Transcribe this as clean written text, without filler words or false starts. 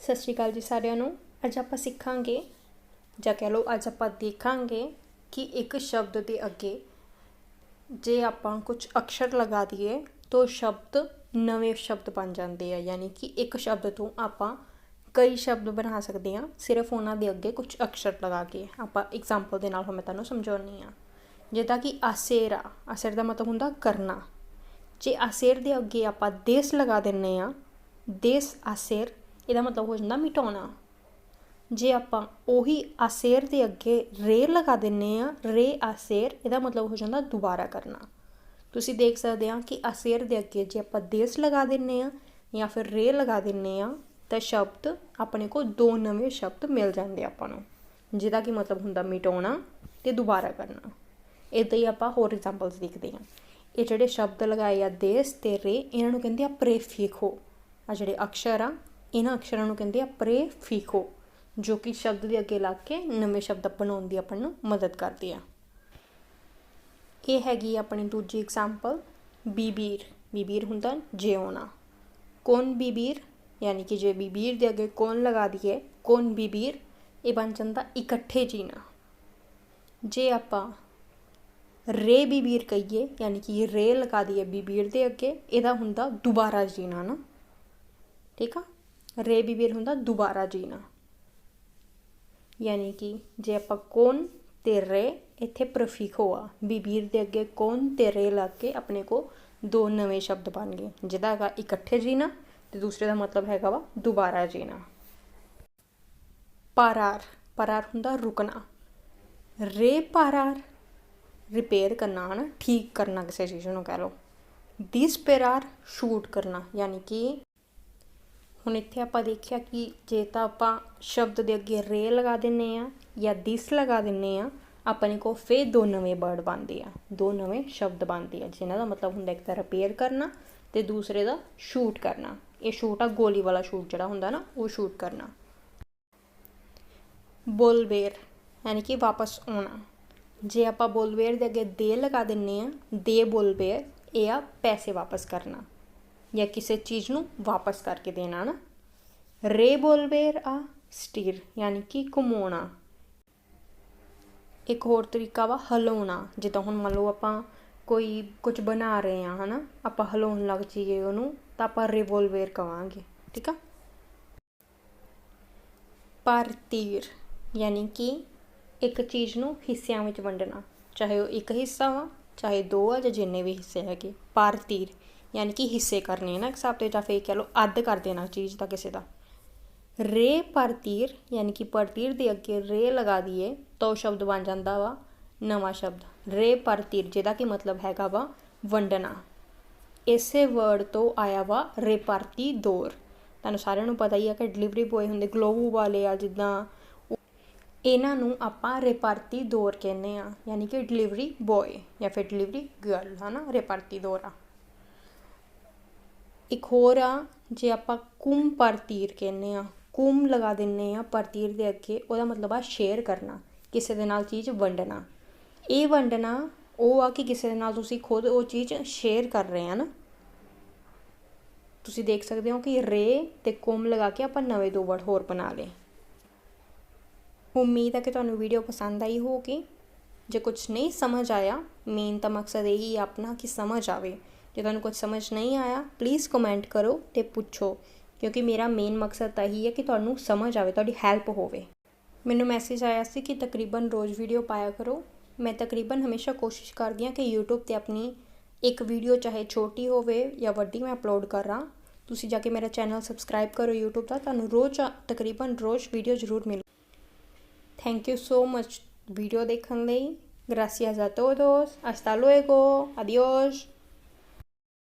सत श्री अकाल जी सारिਆਂ ਨੂੰ। ਅੱਜ ਆਪਾਂ ਸਿੱਖਾਂਗੇ ਜਾਂ ਕਹਿ ਲਓ ਅੱਜ ਆਪਾਂ ਦੇਖਾਂਗੇ ਕਿ ਇੱਕ ਸ਼ਬਦ ਦੇ ਅੱਗੇ ਜੇ ਆਪਾਂ ਕੁਝ ਅਕਸ਼ਰ ਲਗਾ ਦਈਏ ਤਾਂ ਸ਼ਬਦ ਨਵੇਂ ਸ਼ਬਦ ਬਣ ਜਾਂਦੇ ਆ। ਯਾਨੀ ਕਿ ਇੱਕ ਸ਼ਬਦ ਤੋਂ ਆਪਾਂ ਕਈ ਸ਼ਬਦ ਬਣਾ ਸਕਦੇ ਹਾਂ ਸਿਰਫ ਉਹਨਾਂ ਦੇ ਅੱਗੇ ਕੁਝ ਅਕਸ਼ਰ ਲਗਾ ਕੇ। ਆਪਾਂ ਐਗਜ਼ਾਮਪਲ ਦੇ ਨਾਲ ਹੁਣ ਮੈਂ ਤੁਹਾਨੂੰ ਸਮਝਾਉਣੀ ਆ। ਜਿੱਦਾਂ ਕਿ ਆਸੇਰ ਆ, ਆਸੇਰ ਦਾ ਮਤਲਬ ਹੁੰਦਾ ਕਰਨਾ। ਜੇ ਆਸੇਰ ਦੇ ਅੱਗੇ ਆਪਾਂ ਦੇਸ ਲਗਾ ਦਿੰਦੇ ਹਾਂ, ਦੇਸ ਆਸੇਰ, ਇਹਦਾ ਮਤਲਬ ਹੋ ਜਾਂਦਾ ਮਿਟਾਉਣਾ। ਜੇ ਆਪਾਂ ਉਹੀ ਆਸੇਰ ਦੇ ਅੱਗੇ ਰੇ ਲਗਾ ਦਿੰਦੇ ਹਾਂ, ਰੇ ਆਸੇਰ, ਇਹਦਾ ਮਤਲਬ ਹੋ ਜਾਂਦਾ ਦੁਬਾਰਾ ਕਰਨਾ। ਤੁਸੀਂ ਦੇਖ ਸਕਦੇ ਹਾਂ ਕਿ ਆਸੇਰ ਦੇ ਅੱਗੇ ਜੇ ਆਪਾਂ ਦੇਸ ਲਗਾ ਦਿੰਦੇ ਹਾਂ ਜਾਂ ਫਿਰ ਰੇ ਲਗਾ ਦਿੰਦੇ ਹਾਂ ਤਾਂ ਸ਼ਬਦ ਆਪਣੇ ਕੋਲ ਦੋ ਨਵੇਂ ਸ਼ਬਦ ਮਿਲ ਜਾਂਦੇ ਆਪਾਂ ਨੂੰ, ਜਿਹਦਾ ਕਿ ਮਤਲਬ ਹੁੰਦਾ ਮਿਟਾਉਣਾ ਅਤੇ ਦੁਬਾਰਾ ਕਰਨਾ। ਇੱਦਾਂ ਹੀ ਆਪਾਂ ਹੋਰ ਐਗਜ਼ਾਮਪਲਸ ਦੇਖਦੇ ਹਾਂ। ਇਹ ਜਿਹੜੇ ਸ਼ਬਦ ਲਗਾਏ ਆ ਦੇਸ ਅਤੇ ਰੇ, ਇਹਨਾਂ ਨੂੰ ਕਹਿੰਦੇ ਆ ਪ੍ਰੇਫਿਕੋ। ਆ ਜਿਹੜੇ ਅਕਸ਼ਰ ਆ, ਇਹਨਾਂ ਅਕਸ਼ਰਾਂ ਨੂੰ ਕਹਿੰਦੇ ਆ ਪ੍ਰੇਫਿਕੋ, ਜੋ ਕਿ ਸ਼ਬਦ ਦੇ ਅੱਗੇ ਲੱਗ ਕੇ ਨਵੇਂ ਸ਼ਬਦ ਬਣਾਉਣ ਦੀ ਆਪਾਂ ਨੂੰ ਮਦਦ ਕਰਦੇ ਆ। ਇਹ ਹੈਗੀ ਆਪਣੀ ਦੂਜੀ ਐਗਜ਼ਾਮਪਲ ਬੀਬੀਰ। ਬੀਬੀਰ ਹੁੰਦਾ ਜਿਉਣਾ। ਕੌਣ ਬੀਬੀਰ, ਯਾਨੀ ਕਿ ਜੇ ਬੀਬੀਰ ਦੇ ਅੱਗੇ ਕੌਣ ਲਗਾ ਦਈਏ, ਕੌਣ ਬੀਬੀਰ, ਇਹ ਬਣ ਜਾਂਦਾ ਇਕੱਠੇ ਜੀਣਾ। ਜੇ ਆਪਾਂ ਰੇ ਬੀਬੀਰ ਕਹੀਏ, ਯਾਨੀ ਕਿ ਰੇ ਲਗਾ ਦਈਏ ਬੀਬੀਰ ਦੇ ਅੱਗੇ, ਇਹਦਾ ਹੁੰਦਾ ਦੁਬਾਰਾ ਜੀਣਾ ਨਾ। ਠੀਕ ਆ, ਰੇ ਬੀਬੀਰ ਹੁੰਦਾ ਦੁਬਾਰਾ ਜੀਣਾ। ਯਾਨੀ ਕਿ ਜੇ ਆਪਾਂ ਕੌਣ ਅਤੇ ਰੇ, ਇੱਥੇ ਪ੍ਰਫਿਕੋ ਆ, ਬੀਬੀਰ ਦੇ ਅੱਗੇ ਕੌਣ ਅਤੇ ਰੇ ਲੱਗ ਕੇ ਆਪਣੇ ਕੋਲ ਦੋ ਨਵੇਂ ਸ਼ਬਦ ਬਣ ਗਏ, ਜਿਹਦਾ ਹੈਗਾ ਇਕੱਠੇ ਜੀਣਾ ਅਤੇ ਦੂਸਰੇ ਦਾ ਮਤਲਬ ਹੈਗਾ ਵਾ ਦੁਬਾਰਾ ਜੀਣਾ। ਪਾਰਾਰ, ਪਾਰਾਰ ਹੁੰਦਾ ਰੁਕਣਾ। ਰੇ ਪਾਰਾਰ, ਰਿਪੇਅਰ ਕਰਨਾ ਹੈ ਨਾ, ਠੀਕ ਕਰਨਾ ਕਿਸੇ ਚੀਜ਼ ਨੂੰ ਕਹਿ ਲਓ। ਡਿਸਪੇਰਾਰ, ਸ਼ੂਟ ਕਰਨਾ। ਯਾਨੀ ਕਿ ਹੁਣ ਇੱਥੇ ਆਪਾਂ ਦੇਖਿਆ ਕਿ ਜੇ ਤਾਂ ਆਪਾਂ ਸ਼ਬਦ ਦੇ ਅੱਗੇ ਰੇ ਲਗਾ ਦਿੰਦੇ ਹਾਂ ਜਾਂ ਦਿਸ ਲਗਾ ਦਿੰਦੇ ਹਾਂ, ਆਪਣੇ ਕੋਲ ਫਿਰ ਦੋ ਨਵੇਂ ਵਰਡ ਬਣਦੇ ਆ, ਦੋ ਨਵੇਂ ਸ਼ਬਦ ਬਣਦੇ ਆ, ਜਿਨ੍ਹਾਂ ਦਾ ਮਤਲਬ ਹੁੰਦਾ ਇੱਕ ਤਾਂ ਰਿਪੇਅਰ ਕਰਨਾ ਅਤੇ ਦੂਸਰੇ ਦਾ ਸ਼ੂਟ ਕਰਨਾ। ਇਹ ਸ਼ੂਟ ਆ ਗੋਲੀ ਵਾਲਾ ਸ਼ੂਟ ਜਿਹੜਾ ਹੁੰਦਾ ਨਾ, ਉਹ ਸ਼ੂਟ ਕਰਨਾ। ਬੋਲਵੇਰ, ਯਾਨੀ ਕਿ ਵਾਪਸ ਆਉਣਾ। ਜੇ ਆਪਾਂ ਬੋਲਵੇਰ ਦੇ ਅੱਗੇ ਦੇ ਲਗਾ ਦਿੰਦੇ ਹਾਂ, ਦੇ ਬੋਲਵੇਰ, ਇਹ ਆ ਪੈਸੇ ਵਾਪਸ ਕਰਨਾ ਜਾਂ ਕਿਸੇ ਚੀਜ਼ ਨੂੰ ਵਾਪਸ ਕਰਕੇ ਦੇਣਾ ਨਾ। ਰੇ ਬੋਲਵੇਰ ਆ ਸਟੀਰ, ਯਾਨੀ ਕਿ ਘੁਮਾਉਣਾ। ਇੱਕ ਹੋਰ ਤਰੀਕਾ ਵਾ ਹਿਲਾਉਣਾ। ਜਿੱਦਾਂ ਹੁਣ ਮੰਨ ਲਓ ਆਪਾਂ ਕੋਈ ਕੁਝ ਬਣਾ ਰਹੇ ਹਾਂ, ਹੈ ਨਾ, ਆਪਾਂ ਹਿਲਾਉਣ ਲੱਗ ਜਾਈਏ ਉਹਨੂੰ, ਤਾਂ ਆਪਾਂ ਰਿਵੋਲਵੇਰ ਕਹਾਂਗੇ। ਠੀਕ ਆ। ਪਾਰਤੀਰ, ਯਾਨੀ ਕਿ ਇੱਕ ਚੀਜ਼ ਨੂੰ ਹਿੱਸਿਆਂ ਵਿੱਚ ਵੰਡਣਾ, ਚਾਹੇ ਉਹ ਇੱਕ ਹਿੱਸਾ ਵਾ, ਚਾਹੇ ਦੋ ਆ, ਜਾਂ ਜਿੰਨੇ ਵੀ ਹਿੱਸੇ ਹੈਗੇ। ਪਾਰਤੀਰ ਯਾਨੀ ਕਿ ਹਿੱਸੇ ਕਰਨੇ ਨਾ ਇੱਕ ਹਿਸਾਬ 'ਤੇ, ਜਾਂ ਫਿਰ ਕਹਿ ਲਓ ਅੱਧ ਕਰ ਦੇਣਾ ਚੀਜ਼ ਦਾ ਕਿਸੇ ਦਾ। ਰੇ ਪਰਤੀਰ, ਯਾਨੀ ਕਿ ਪਰਤੀਰ ਦੇ ਅੱਗੇ ਰੇ ਲਗਾ ਦਈਏ ਤਾਂ ਉਹ ਸ਼ਬਦ ਬਣ ਜਾਂਦਾ ਵਾ ਨਵਾਂ ਸ਼ਬਦ ਰੇ ਪਰਤੀਰ, ਜਿਹਦਾ ਕਿ ਮਤਲਬ ਹੈਗਾ ਵਾ ਵੰਡਣਾ। ਇਸੇ ਵਰਡ ਤੋਂ ਆਇਆ ਵਾ ਰੇਪਾਰਤੀ ਦੌਰ। ਤੁਹਾਨੂੰ ਸਾਰਿਆਂ ਨੂੰ ਪਤਾ ਹੀ ਆ ਕਿ ਡਿਲੀਵਰੀ ਬੋਏ ਹੁੰਦੇ, ਗਲੋਬੂ ਵਾਲੇ ਆ ਜਿੱਦਾਂ, ਇਹਨਾਂ ਨੂੰ ਆਪਾਂ ਰੇਪਾਰਤੀ ਦੌਰ ਕਹਿੰਦੇ ਆ, ਯਾਨੀ ਕਿ ਡਿਲੀਵਰੀ ਬੋਏ ਜਾਂ ਫਿਰ ਡਿਲੀਵਰੀ ਗਰਲ, ਹੈ ਨਾ, ਰੇਪਾਰਤੀ ਦੌਰ ਆ। ਇੱਕ ਹੋਰ ਆ, ਜੇ ਆਪਾਂ ਕੁਮ ਪਰਤੀਰ ਕਹਿੰਦੇ ਆ, ਕੁਮ ਲਗਾ ਦਿੰਦੇ ਆ ਪਰਤੀਰ ਦੇ ਅੱਗੇ, ਉਹਦਾ ਮਤਲਬ ਆ ਸ਼ੇਅਰ ਕਰਨਾ, ਕਿਸੇ ਦੇ ਨਾਲ ਚੀਜ਼ ਵੰਡਣਾ। ਇਹ ਵੰਡਣਾ ਉਹ ਆ ਕਿ ਕਿਸੇ ਦੇ ਨਾਲ ਤੁਸੀਂ ਖੁਦ ਉਹ ਚੀਜ਼ ਸ਼ੇਅਰ ਕਰ ਰਹੇ ਆ ਨਾ। ਤੁਸੀਂ ਦੇਖ ਸਕਦੇ ਹੋ ਕਿ ਰੇ ਅਤੇ ਕੁਮ ਲਗਾ ਕੇ ਆਪਾਂ ਨਵੇਂ ਦੋ ਵਰਡ ਹੋਰ ਬਣਾ ਲਏ। ਉਮੀਦ ਹੈ ਕਿ ਤੁਹਾਨੂੰ ਵੀਡੀਓ ਪਸੰਦ ਆਈ ਹੋਊਗੀ। ਜੇ ਕੁਛ ਨਹੀਂ ਸਮਝ ਆਇਆ, ਮੇਨ ਤਾਂ ਮਕਸਦ ਇਹੀ ਆਪਣਾ ਕਿ ਸਮਝ ਆਵੇ। ਜੇ ਤੁਹਾਨੂੰ ਕੁਝ ਸਮਝ ਨਹੀਂ ਆਇਆ, ਪਲੀਜ਼ ਕਮੈਂਟ ਕਰੋ ਅਤੇ ਪੁੱਛੋ, ਕਿਉਂਕਿ ਮੇਰਾ ਮੇਨ ਮਕਸਦ ਤਾਂ ਇਹੀ ਹੈ ਕਿ ਤੁਹਾਨੂੰ ਸਮਝ ਆਵੇ, ਤੁਹਾਡੀ ਹੈਲਪ ਹੋਵੇ। ਮੈਨੂੰ ਮੈਸੇਜ ਆਇਆ ਸੀ ਕਿ ਤਕਰੀਬਨ ਰੋਜ਼ ਵੀਡੀਓ ਪਾਇਆ ਕਰੋ। ਮੈਂ ਤਕਰੀਬਨ ਹਮੇਸ਼ਾ ਕੋਸ਼ਿਸ਼ ਕਰਦੀ ਹਾਂ ਕਿ ਯੂਟਿਊਬ 'ਤੇ ਆਪਣੀ ਇੱਕ ਵੀਡੀਓ ਚਾਹੇ ਛੋਟੀ ਹੋਵੇ ਜਾਂ ਵੱਡੀ, ਮੈਂ ਅਪਲੋਡ ਕਰਾਂ। ਤੁਸੀਂ ਜਾ ਕੇ ਮੇਰਾ ਚੈਨਲ ਸਬਸਕ੍ਰਾਈਬ ਕਰੋ ਯੂਟਿਊਬ ਦਾ, ਤੁਹਾਨੂੰ ਰੋਜ਼ ਤਕਰੀਬਨ ਰੋਜ਼ ਵੀਡੀਓ ਜ਼ਰੂਰ ਮਿਲੂ। Thank you so much video ਦੇਖਣ ਲਈ। Gracias a todos. Hasta luego. Adiós.